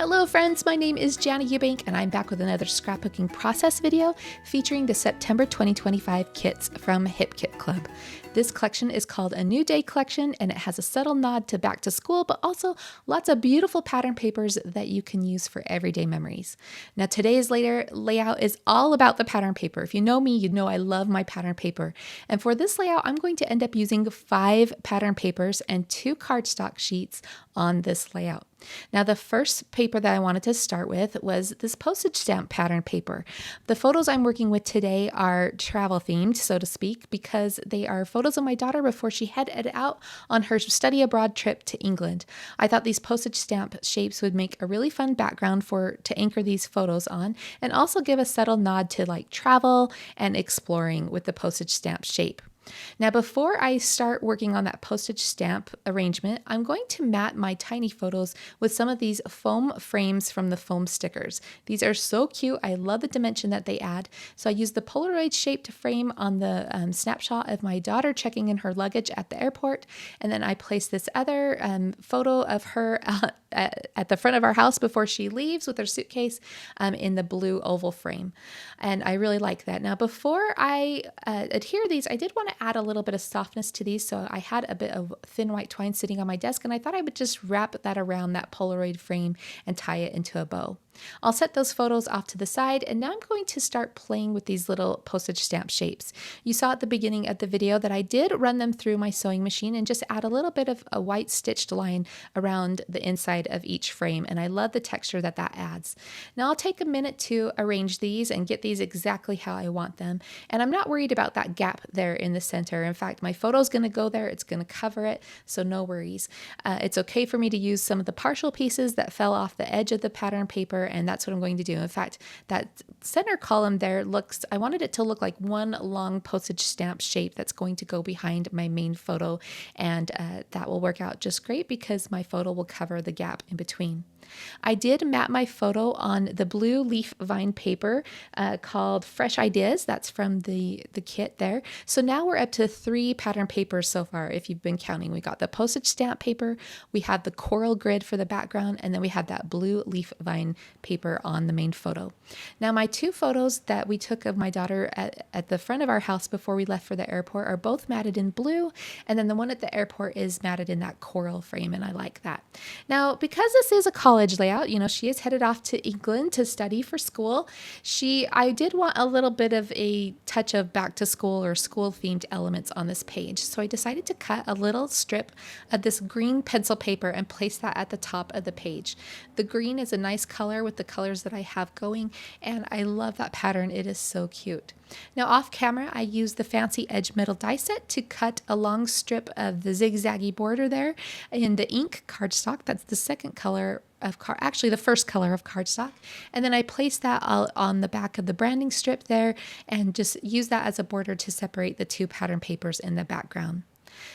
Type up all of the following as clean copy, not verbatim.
Hello friends, my name is Jana.eubank and I'm back with another scrapbooking process video featuring the September 2025 kits from Hip Kit Club. This collection is called a New Day collection and it has a subtle nod to back to school, but also lots of beautiful pattern papers that you can use for everyday memories. Now today's layout is all about the pattern paper. If you know me, you know I love my pattern paper. And for this layout, I'm going to end up using 5 pattern papers and 2 cardstock sheets on this layout. Now the first paper that I wanted to start with was this postage stamp pattern paper. The photos I'm working with today are travel themed, so to speak, because they are photos of my daughter before she headed out on her study abroad trip to England. I thought these postage stamp shapes would make a really fun background to anchor these photos on and also give a subtle nod to like travel and exploring with the postage stamp shape. Now, before I start working on that postage stamp arrangement, I'm going to mat my tiny photos with some of these foam frames from the foam stickers. These are so cute. I love the dimension that they add. So I used the Polaroid shaped frame on the snapshot of my daughter checking in her luggage at the airport. And then I placed this other photo of her at the front of our house before she leaves with her suitcase in the blue oval frame. And I really like that. Now, before I adhere these, I did want to add a little bit of softness to these. So I had a bit of thin white twine sitting on my desk and I thought I would just wrap that around that Polaroid frame and tie it into a bow. I'll set those photos off to the side and now I'm going to start playing with these little postage stamp shapes. You saw at the beginning of the video that I did run them through my sewing machine and just add a little bit of a white stitched line around the inside of each frame, and I love the texture that adds. Now I'll take a minute to arrange these and get these exactly how I want them, and I'm not worried about that gap there in the center. In fact, my photo is going to go there, it's going to cover it, so no worries. It's okay for me to use some of the partial pieces that fell off the edge of the pattern paper, and that's what I'm going to do. In fact, that center column there I wanted it to look like one long postage stamp shape that's going to go behind my main photo, and that will work out just great because my photo will cover the gap in between. I did mat my photo on the blue leaf vine paper called Fresh Ideas. That's from the kit there. So now we're up to 3 pattern papers so far, if you've been counting. We got the postage stamp paper, we have the coral grid for the background, and then we have that blue leaf vine paper on the main photo. Now my 2 photos that we took of my daughter at the front of our house before we left for the airport are both matted in blue, and then the one at the airport is matted in that coral frame, and I like that. Now, because this is a college layout, you know, she is headed off to England to study for school. I did want a little bit of a touch of back to school or school themed elements on this page. So I decided to cut a little strip of this green pencil paper and place that at the top of the page. The green is a nice color with the colors that I have going, and I love that pattern. It is so cute. Now off camera, I used the fancy edge metal die set to cut a long strip of the zigzaggy border there in the ink cardstock. That's the second color of actually the first color of cardstock. And then I placed that on the back of the branding strip there and just used that as a border to separate the 2 pattern papers in the background.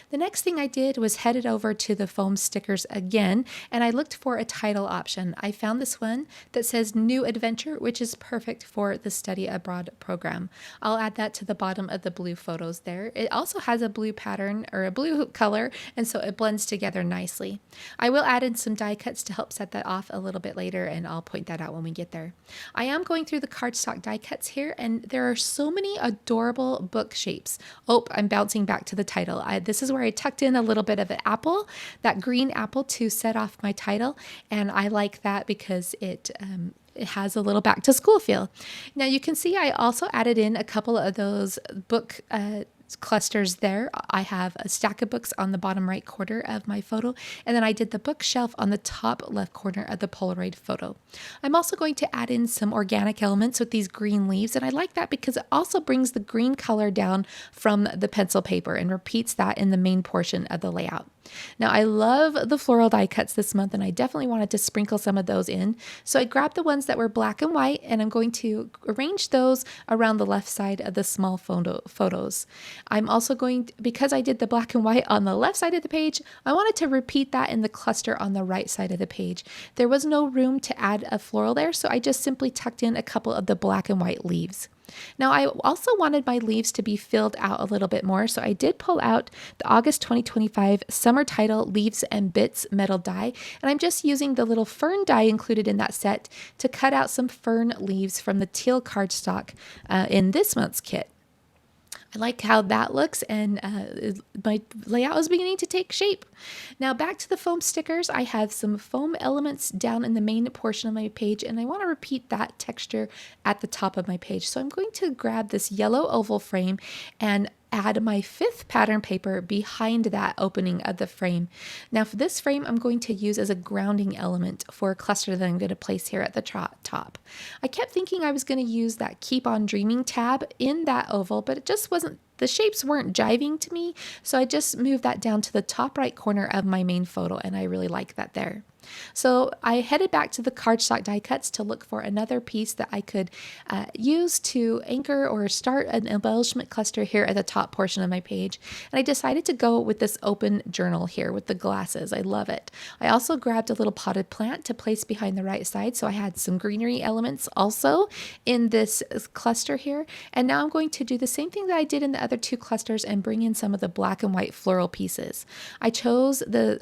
The next thing I did was headed over to the foam stickers again, and I looked for a title option. I found this one that says New Adventure, which is perfect for the study abroad program. I'll add that to the bottom of the blue photos there. It also has a blue pattern or a blue color, and so it blends together nicely. I will add in some die cuts to help set that off a little bit later, and I'll point that out when we get there. I am going through the cardstock die cuts here, and there are so many adorable book shapes. Oh, I'm bouncing back to the title. This is where I tucked in a little bit of an apple, that green apple, to set off my title, and I like that because it has a little back to school feel. Now you can see I also added in a couple of those book clusters there. I have a stack of books on the bottom right corner of my photo, and then I did the bookshelf on the top left corner of the Polaroid photo. I'm also going to add in some organic elements with these green leaves, and I like that because it also brings the green color down from the pencil paper and repeats that in the main portion of the layout. Now I love the floral die cuts this month, and I definitely wanted to sprinkle some of those in. So I grabbed the ones that were black and white, and I'm going to arrange those around the left side of the small photos. I'm also because I did the black and white on the left side of the page, I wanted to repeat that in the cluster on the right side of the page. There was no room to add a floral there, so I just simply tucked in a couple of the black and white leaves. Now, I also wanted my leaves to be filled out a little bit more, so I did pull out the August 2025 Summer Title Leaves and Bits metal die, and I'm just using the little fern die included in that set to cut out some fern leaves from the Teal cardstock in this month's kit. I like how that looks, and my layout is beginning to take shape. Now back to the foam stickers. I have some foam elements down in the main portion of my page, and I want to repeat that texture at the top of my page. So I'm going to grab this yellow oval frame and add my 5th pattern paper behind that opening of the frame. Now for this frame, I'm going to use as a grounding element for a cluster that I'm going to place here at the top. I kept thinking I was going to use that Keep On Dreaming tab in that oval, but it just wasn't, the shapes weren't jiving to me, so I just moved that down to the top right corner of my main photo, and I really like that there. So I headed back to the cardstock die cuts to look for another piece that I could use to anchor or start an embellishment cluster here at the top portion of my page. And I decided to go with this open journal here with the glasses. I love it. I also grabbed a little potted plant to place behind the right side, so I had some greenery elements also in this cluster here. And now I'm going to do the same thing that I did in the other 2 clusters and bring in some of the black and white floral pieces. I chose the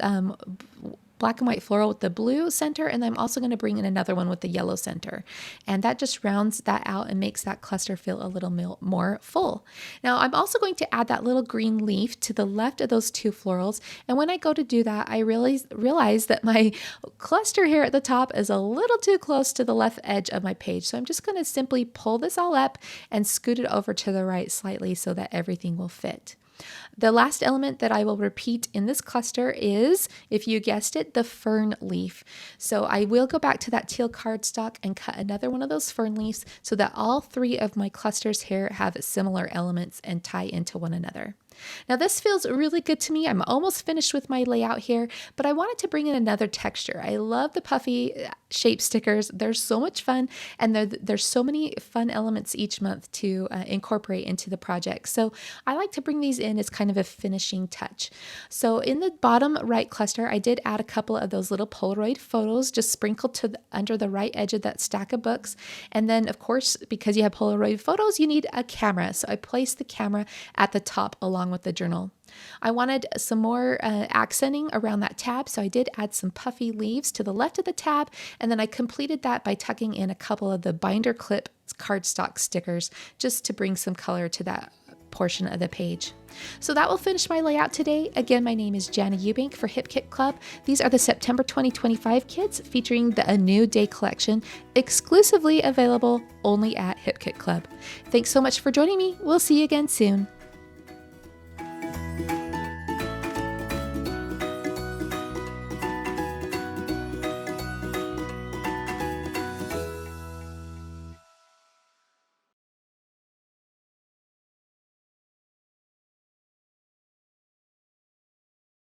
black and white floral with the blue center, and I'm also going to bring in another one with the yellow center. And that just rounds that out and makes that cluster feel a little more full. Now I'm also going to add that little green leaf to the left of those 2 florals. And when I go to do that, I realize that my cluster here at the top is a little too close to the left edge of my page. So I'm just going to simply pull this all up and scoot it over to the right slightly so that everything will fit. The last element that I will repeat in this cluster is, if you guessed it, the fern leaf. So I will go back to that teal cardstock and cut another one of those fern leaves so that all 3 of my clusters here have similar elements and tie into one another. Now this feels really good to me. I'm almost finished with my layout here, but I wanted to bring in another texture. I love the puffy shape stickers. They're so much fun, and there's so many fun elements each month to incorporate into the project. So I like to bring these in as kind of a finishing touch. So in the bottom right cluster, I did add a couple of those little Polaroid photos just sprinkled under the right edge of that stack of books. And then of course, because you have Polaroid photos, you need a camera. So I placed the camera at the top along with the journal. I wanted some more accenting around that tab, so I did add some puffy leaves to the left of the tab, and then I completed that by tucking in a couple of the binder clip cardstock stickers just to bring some color to that portion of the page. So that will finish my layout today. Again, my name is Jana.eubank for Hip Kit Club. These are the September 2025 kits featuring the A New Day collection, exclusively available only at Hip Kit Club. Thanks so much for joining me. We'll see you again soon.